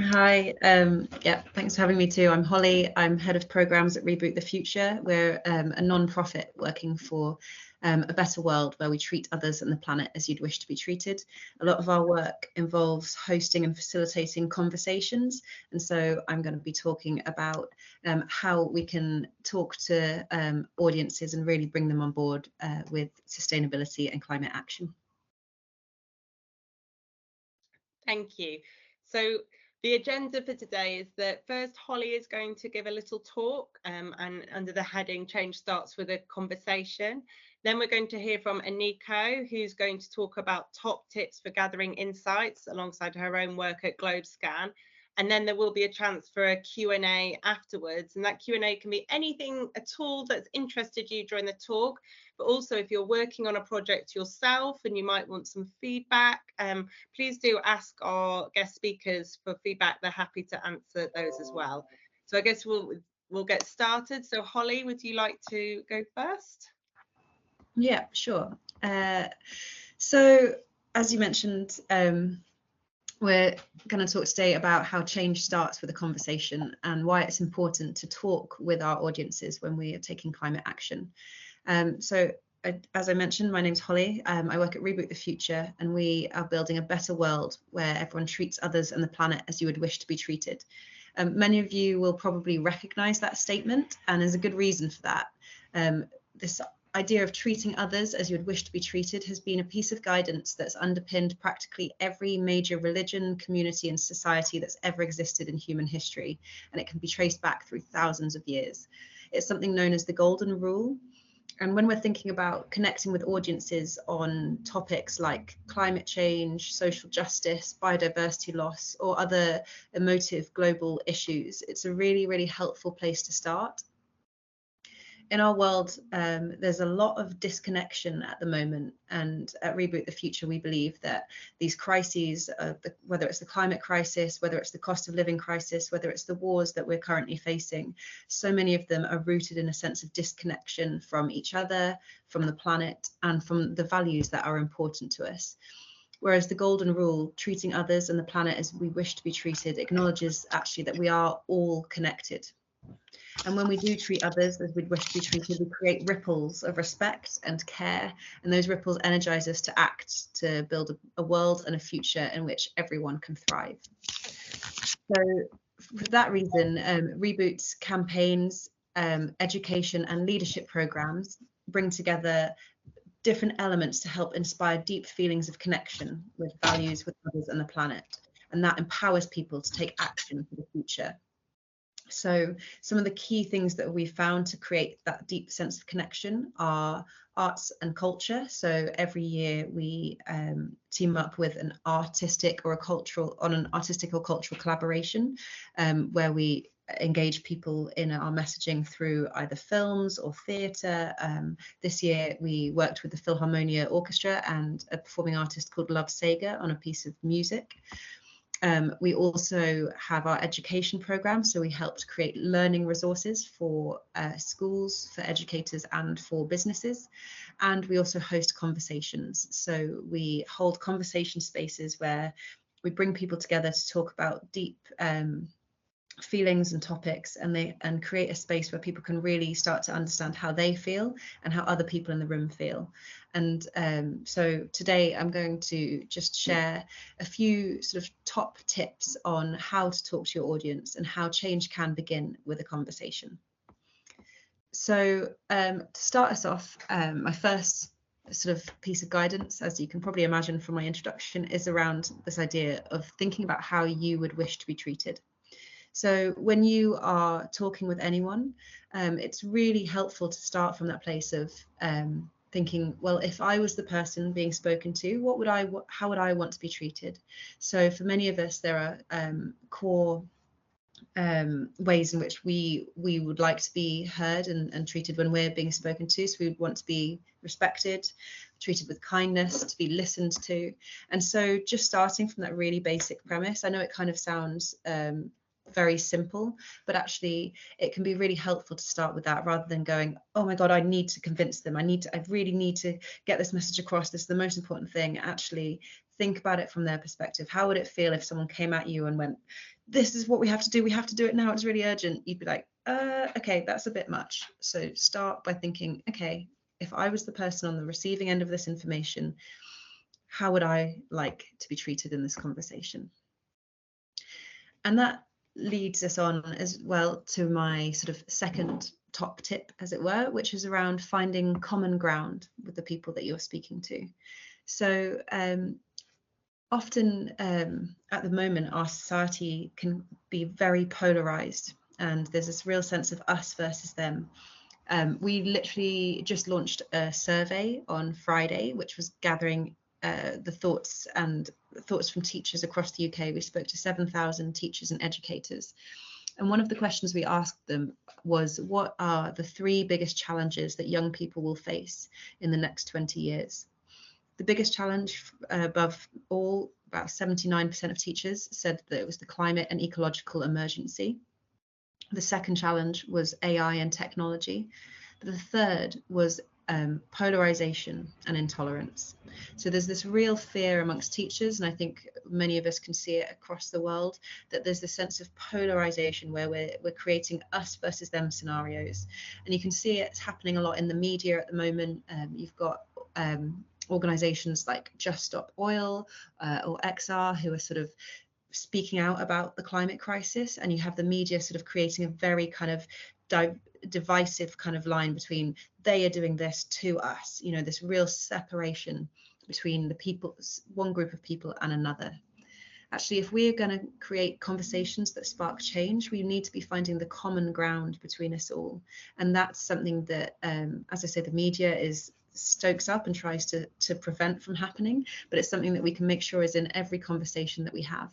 Hi, yeah, thanks for having me too. I'm Holly. I'm head of programs at Reboot the Future. We're a non-profit working for a better world where we treat others and the planet as you'd wish to be treated. A lot of our work involves hosting and facilitating conversations, and so I'm going to be talking about how we can talk to audiences and really bring them on board with sustainability and climate action. Thank you. So the agenda for today is that first Holly is going to give a little talk and under the heading Change Starts with a Conversation. Then we're going to hear from Aniko, who's going to talk about top tips for gathering insights alongside her own work at GlobeScan. And then there will be a chance for a Q&A afterwards. And that Q&A can be anything at all that's interested you during the talk. But also if you're working on a project yourself and you might want some feedback, please do ask our guest speakers for feedback. They're happy to answer those as well. So I guess we'll get started. So Holly, would you like to go first? Yeah, sure. So as you mentioned, we're going to talk today about how change starts with a conversation and why it's important to talk with our audiences when we are taking climate action. As I mentioned, my name's Holly. I work at Reboot the Future, and we are building a better world where everyone treats others and the planet as you would wish to be treated. Many of you will probably recognise that statement, and there's a good reason for that. This idea of treating others as you would wish to be treated has been a piece of guidance that's underpinned practically every major religion, community and society that's ever existed in human history, and it can be traced back through thousands of years. It's something known as the Golden Rule. And when we're thinking about connecting with audiences on topics like climate change, social justice, biodiversity loss, or other emotive global issues, it's a really, really helpful place to start. In our world, there's a lot of disconnection at the moment, and at Reboot the Future, we believe that these crises, whether it's the climate crisis, whether it's the cost of living crisis, whether it's the wars that we're currently facing, so many of them are rooted in a sense of disconnection from each other, from the planet, and from the values that are important to us. Whereas the Golden Rule, treating others and the planet as we wish to be treated, acknowledges actually that we are all connected. And when we do treat others as we'd wish to be treated, we create ripples of respect and care. And those ripples energize us to act, to build a world and a future in which everyone can thrive. So for that reason, Reboot's campaigns, education and leadership programs bring together different elements to help inspire deep feelings of connection with values, with others and the planet. And that empowers people to take action for the future. So some of the key things that we found to create that deep sense of connection are arts and culture. So every year we team up with an artistic or cultural collaboration where we engage people in our messaging through either films or theatre. This year we worked with the Philharmonia Orchestra and a performing artist called Love Sager on a piece of music. We also have our education program, so we helped create learning resources for schools, for educators and for businesses. And we also host conversations. So we hold conversation spaces where we bring people together to talk about deep feelings and topics, and create a space where people can really start to understand how they feel and how other people in the room feel. And so today I'm going to just share a few sort of top tips on how to talk to your audience and how change can begin with a conversation. So to start us off, my first sort of piece of guidance, as you can probably imagine from my introduction, is around this idea of thinking about how you would wish to be treated. So when you are talking with anyone, it's really helpful to start from that place of thinking, well, if I was the person being spoken to, how would I want to be treated? So for many of us, there are core ways in which we would like to be heard and treated when we're being spoken to. So we would want to be respected, treated with kindness, to be listened to. And so just starting from that really basic premise, I know it kind of sounds very simple, but actually it can be really helpful to start with that rather than going, oh my God, I need to convince them. I really need to get this message across. This is the most important thing. Actually think about it from their perspective. How would it feel if someone came at you and went, this is what we have to do it now, it's really urgent? You'd be like, okay, that's a bit much. So start by thinking, okay, if I was the person on the receiving end of this information, how would I like to be treated in this conversation? And that leads us on as well to my sort of second top tip, as it were, which is around finding common ground with the people that you're speaking to. So often at the moment, our society can be very polarized, and there's this real sense of us versus them. We literally just launched a survey on Friday, which was gathering the thoughts from teachers across the UK. We spoke to 7,000 teachers and educators. And one of the questions we asked them was, what are the 3 biggest challenges that young people will face in the next 20 years? The biggest challenge above all, about 79% of teachers said that it was the climate and ecological emergency. The second challenge was AI and technology. The third was polarization and intolerance. So there's this real fear amongst teachers, and I think many of us can see it across the world, that there's this sense of polarization where we're creating us versus them scenarios. And you can see it's happening a lot in the media at the moment. You've got organizations like Just Stop Oil or XR who are sort of speaking out about the climate crisis, and you have the media sort of creating a very kind of divisive kind of line between they are doing this to us, you know, this real separation between the people, one group of people and another. Actually, if we're going to create conversations that spark change, we need to be finding the common ground between us all. And that's something that, as I say, the media stokes up and tries to prevent from happening, but it's something that we can make sure is in every conversation that we have.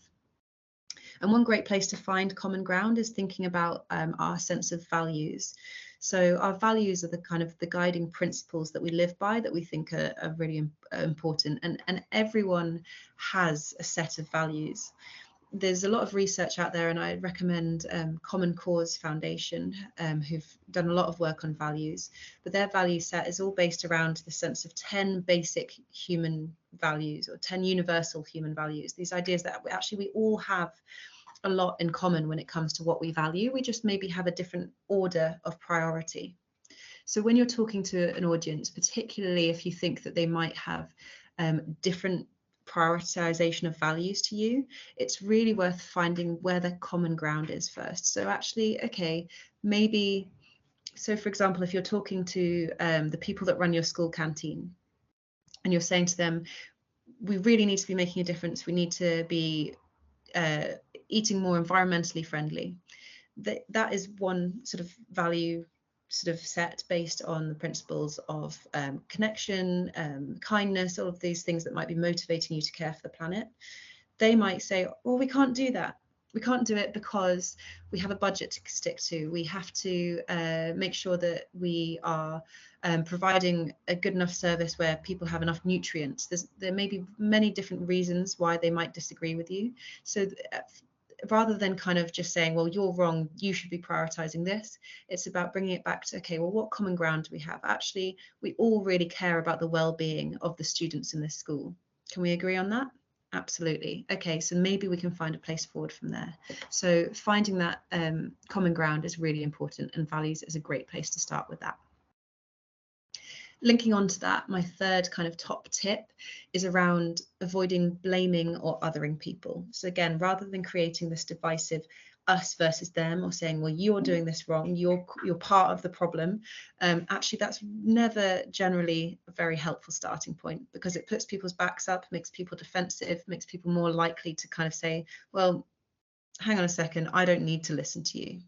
And one great place to find common ground is thinking about our sense of values. So our values are the kind of the guiding principles that we live by, that we think are really important. And everyone has a set of values. There's a lot of research out there, and I recommend Common Cause Foundation, who've done a lot of work on values. But their value set is all based around the sense of 10 basic human values, or 10 universal human values. These ideas that actually we all have a lot in common when it comes to what we value. We just maybe have a different order of priority. So when you're talking to an audience, particularly if you think that they might have different prioritization of values to you, it's really worth finding where the common ground is first. So actually, okay, maybe, so for example, if you're talking to the people that run your school canteen, and you're saying to them, we really need to be making a difference, we need to be eating more environmentally friendly. That is one sort of value sort of set based on the principles of connection, kindness, all of these things that might be motivating you to care for the planet. They might say, well, we can't do that. We can't do it because we have a budget to stick to. We have to make sure that we are providing a good enough service where people have enough nutrients. There may be many different reasons why they might disagree with you. So rather than kind of just saying, well, you're wrong, you should be prioritizing this, it's about bringing it back to, okay, well, what common ground do we have? Actually, we all really care about the well-being of the students in this school. Can we agree on that? Absolutely. Okay, so maybe we can find a place forward from there. So finding that common ground is really important, and values is a great place to start with that. Linking on to that, my third kind of top tip is around avoiding blaming or othering people. So again, rather than creating this divisive us versus them, or saying, well, you're doing this wrong, you're part of the problem, actually that's never generally a very helpful starting point, because it puts people's backs up, makes people defensive, makes people more likely to kind of say, well, hang on a second, I don't need to listen to you.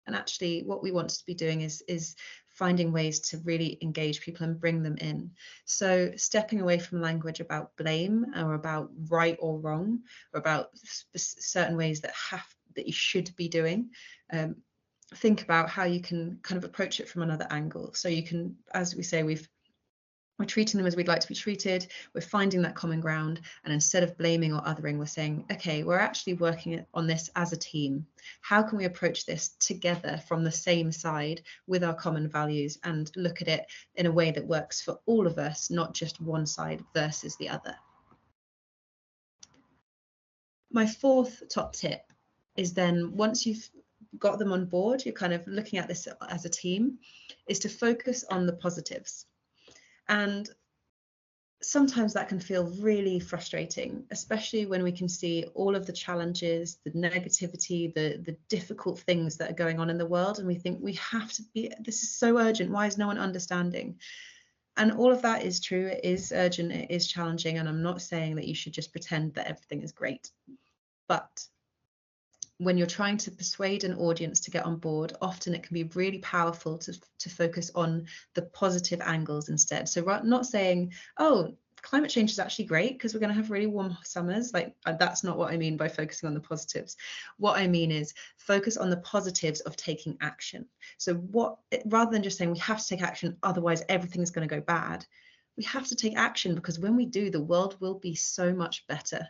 And actually what we want to be doing is finding ways to really engage people and bring them in. So stepping away from language about blame, or about right or wrong, or about certain ways that you should be doing. Think about how you can kind of approach it from another angle. So you can, as we say, we're treating them as we'd like to be treated, we're finding that common ground, and instead of blaming or othering, we're saying, okay, we're actually working on this as a team. How can we approach this together from the same side with our common values, and look at it in a way that works for all of us, not just one side versus the other? My fourth top tip is then, once you've got them on board, you're kind of looking at this as a team, is to focus on the positives. And sometimes that can feel really frustrating, especially when we can see all of the challenges, the negativity, the difficult things that are going on in the world, and we think we have to be, this is so urgent, why is no one understanding? And all of that is true, it is urgent, it is challenging, and I'm not saying that you should just pretend that everything is great. But when you're trying to persuade an audience to get on board, often it can be really powerful to focus on the positive angles instead. So not saying, oh, climate change is actually great because we're going to have really warm summers. Like, that's not what I mean by focusing on the positives. What I mean is focus on the positives of taking action. So rather than just saying we have to take action, otherwise everything's going to go bad, we have to take action, because when we do, the world will be so much better.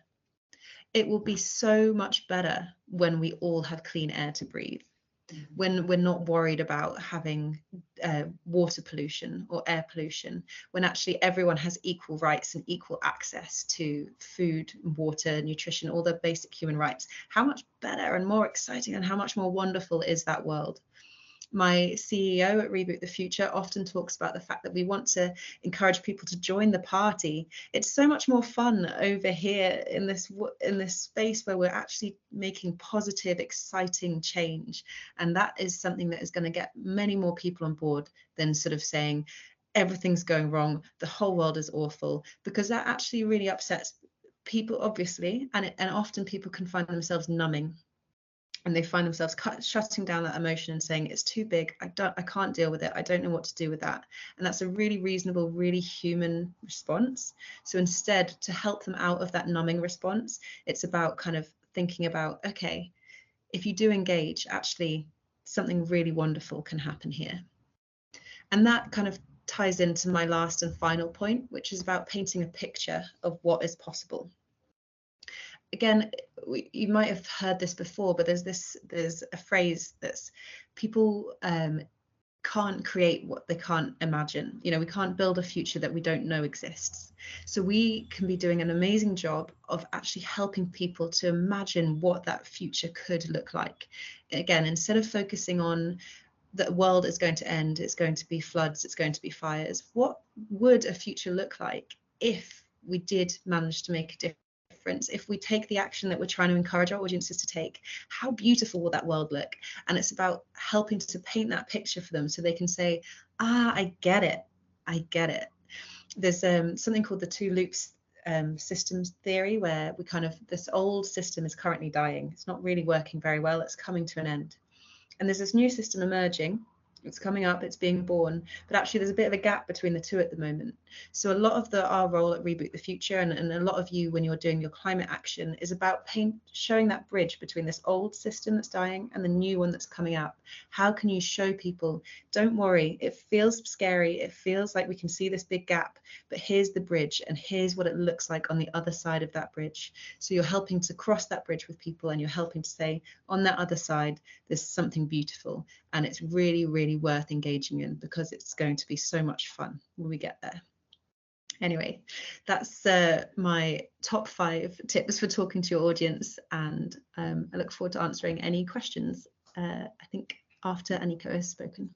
It will be so much better when we all have clean air to breathe, when we're not worried about having water pollution or air pollution, when actually everyone has equal rights and equal access to food, water, nutrition, all the basic human rights. How much better and more exciting and how much more wonderful is that world? My CEO at Reboot the Future often talks about the fact that we want to encourage people to join the party. It's so much more fun over here in this space where we're actually making positive, exciting change. And that is something that is going to get many more people on board than sort of saying everything's going wrong, the whole world is awful, because that actually really upsets people, obviously, and often people can find themselves numbing. And they find themselves shutting down that emotion and saying, it's too big, I can't deal with it, I don't know what to do with that. And that's a really reasonable, really human response. So instead, to help them out of that numbing response, it's about kind of thinking about, okay, if you do engage, actually something really wonderful can happen here. And that kind of ties into my last and final point, which is about painting a picture of what is possible. Again, you might have heard this before, but there's a phrase that's people can't create what they can't imagine. You know, we can't build a future that we don't know exists. So we can be doing an amazing job of actually helping people to imagine what that future could look like. Again, instead of focusing on the world is going to end, it's going to be floods, it's going to be fires, what would a future look like if we did manage to make a difference? If we take the action that we're trying to encourage our audiences to take, how beautiful will that world look? And it's about helping to paint that picture for them so they can say, I get it, I get it. There's something called the two loops systems theory, where we kind of, this old system is currently dying, it's not really working very well, it's coming to an end, and there's this new system emerging. It's coming up, it's being born, but actually there's a bit of a gap between the two at the moment. So a lot of our role at Reboot the Future, and a lot of you when you're doing your climate action, is about showing that bridge between this old system that's dying and the new one that's coming up. How can you show people, don't worry, it feels scary, it feels like we can see this big gap, but here's the bridge and here's what it looks like on the other side of that bridge. So you're helping to cross that bridge with people, and you're helping to say, on that other side, there's something beautiful, and it's really, really worth engaging in, because it's going to be so much fun when we get there. Anyway, that's my top 5 tips for talking to your audience, and I look forward to answering any questions, I think after Aniko has spoken.